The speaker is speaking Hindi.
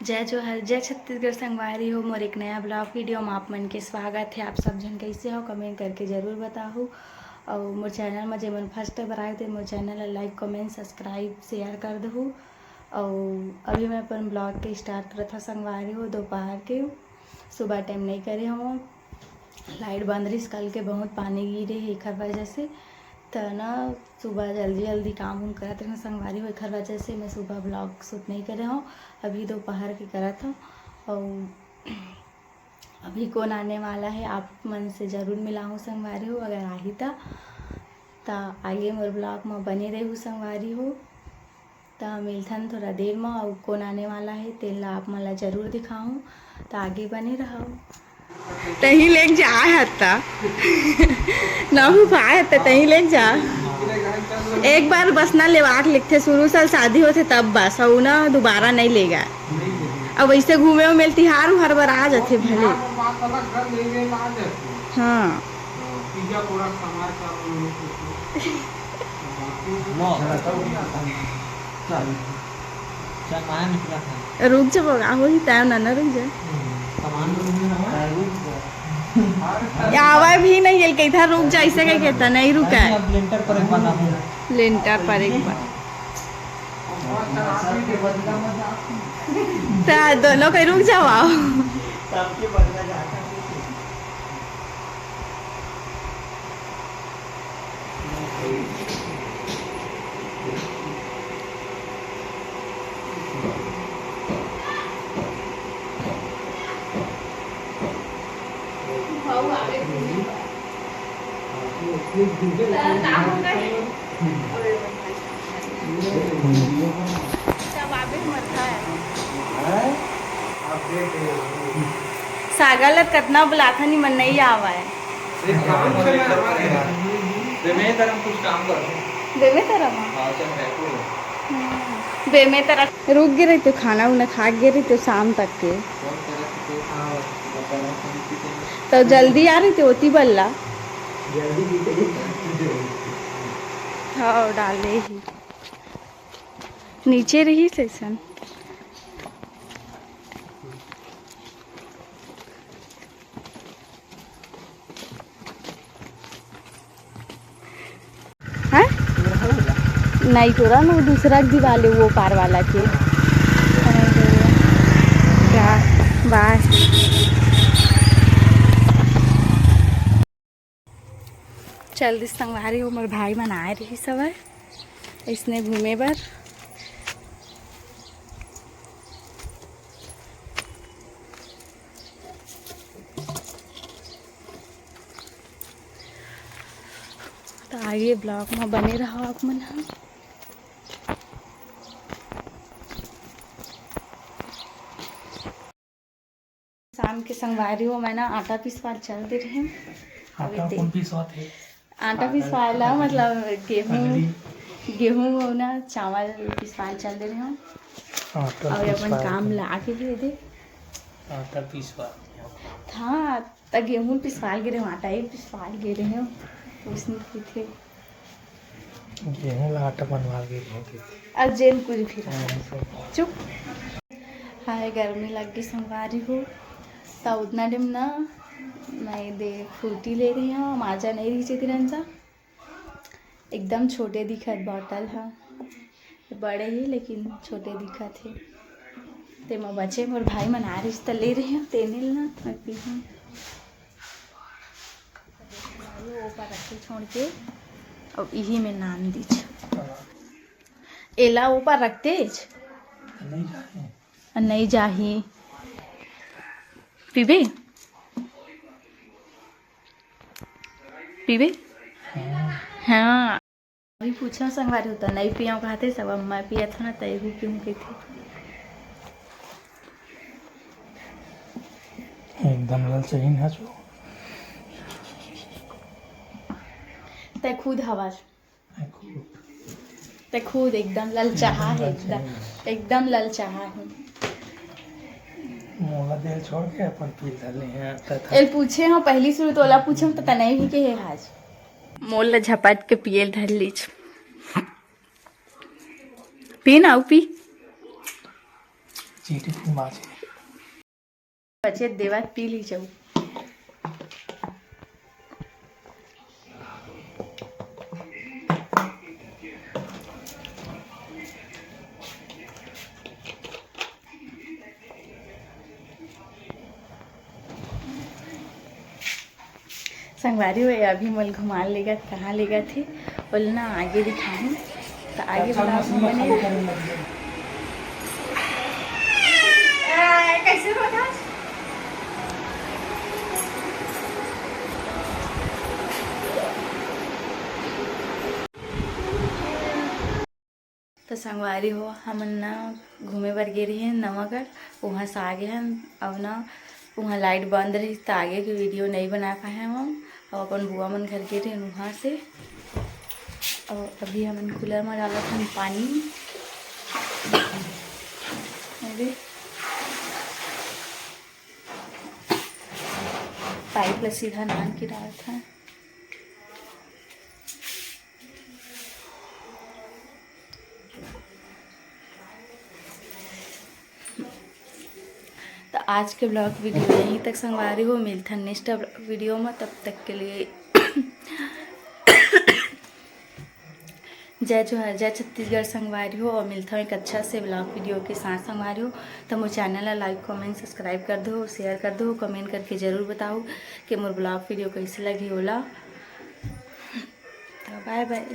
जय जोहर जय छत्तीसगढ़ संगवारी हो। मोर एक नया ब्लॉग वीडियो में आप मन के स्वागत है। आप सब जन कैसे हो कमेंट करके ज़रूर बताओ। और मोर चैनल में जेमन फर्स्ट बार आए थे मोर चैनल ला लाइक कमेंट सब्सक्राइब शेयर कर दो। और अभी मैं अपन ब्लॉग के स्टार्ट करा था संगवारी हो दोपहर के। सुबह टाइम नहीं करे हम, लाइट बंद रही कल के बहुत पानी गिरे एक वजह से। तो ना सुबह जल्दी जल्दी काम उम करत रहे संगवारी हो, एक वजह से मैं सुबह ब्लॉग शूट नहीं करे हूँ। अभी दोपहर के करत हूँ। और अभी कौन आने वाला है आप मन से ज़रूर मिला हूँ संगवारी हो। अगर आही तो आगे मोर ब्लॉग में बने रहूँ संगवारी हो। तो मिलथन थोड़ा देर में और कौन आने वाला है तेल आप मन ला जरूर दिखाऊँ। तो आगे बने रहो। तही लेके जा हत्ता ना भी पाए हत्ता तही लेके जा। एक बार बस ना लेवाक लिखते शुरू साल शादी होते तब बस और ना दोबारा नहीं लेगा। अब वैसे घूमे में मेल तिहार हर बार आ जाते भले। हाँ रुक जा बगा हो ही टाइम ना रुक जा। आवा भी नहीं गल के इधर रुक जा ऐसे कह कहता नहीं रुका है। लेंटर पर एक बार तो दोनों कहीं रुक जाओ आओ। सागल कितना बुला था नहीं मन नहीं आवा है। बेमे तरह रुक गए रहे तो खाना उन्हें खा गए रहे तो शाम तक के। तो जल्दी आ रही थी होती बल्ला। हाँ डाले ही नीचे रही सेशन। हाँ नहीं तोरा ना दूसरा दिवाले वो पार वाला के क्या बाय। जल्दी संगवारी हो मोर भाई मन आए रही सब है इसने घूमे बर। तो आगे ब्लॉग में बने रहो आप मन। हम शाम के संगवारी हो मैं ना आटा पिसवा चल दे रहे हैं। आटा पिसवाला मतलब गेहूँ हो ना चावल पिसवा चल दे रहे हूँ। और अपन काम ला के दे दे आटा पिसवा हाँ तो गेहूँ पिसवाल गिरे आटा ही पिसवाल गिरे हैं उसने की थे गेहूं ला आटा बनवा के अब जेल कुछ भी रहा चुप। हाय गर्मी लग गई संगवारी हो। तो उतना टाइम ना मैं दे फ्रूटी ले रही हूँ माजा नहीं रही थी तिरंजा एकदम छोटे दिखत बॉटल है बड़े ही लेकिन छोटे दिखत है। ते मैं बचे मोर भाई मन आ रही तो ले रही हूँ तेने ना मैं पी हूँ ऊपर रखे छोड़ के और यही में नाम दीज एला ऊपर रखते नहीं जाही पीबे पीबे। हाँ अभी पूछा संगवारी होता नहीं पिया कहते सब मैं पिया था ना तय भी क्यों की थी एकदम लाल चाहिए ना जो तय खुद हवास तय खुद एकदम ललचाहा है एकदम ललचाहा है। मोला दिल छोड़ के अपन पी ले हैं एल पूछे हाँ पहली शुरू तो ओला पूछे तो तनाई भी के है आज मोल ला झपट के पियल धर लीच पी ना पी चीटी फिर बाजे बचे देवात पी ली जाऊ। संगवारी हुए अभी मल घुमा लेगा, कहाँ लेगा थे बोलना आगे दिखाऊं तो आगे बने कैसे होगा। तो संगवारी हो हम ना घूमे बर गे रही हैं नवागढ़, वहाँ से आगे हैं अब ना वहाँ लाइट बंद रही तो आगे की वीडियो नहीं बना पाए हम। और अपन बुआ मन घर गे रहे वहाँ से। और अभी हमन कूलर में डाला था पानी, अरे पाइप ला सीधा नान के डाला था। तो आज के ब्लॉग वीडियो यहीं तक संगवारी हो, मिलता नेक्स्ट वीडियो में। तब तक के लिए जय जोहर, जय छत्तीसगढ़ संगवारी हो। और मिलता हूँ एक अच्छा से ब्लॉग वीडियो के साथ संगवारी हो। तो मोर चैनल ला लाइक कमेंट सब्सक्राइब कर दो, शेयर कर दो, कमेंट करके ज़रूर बताओ कि मोर ब्लॉग वीडियो कैसे लगी होला। तो बाय बाय।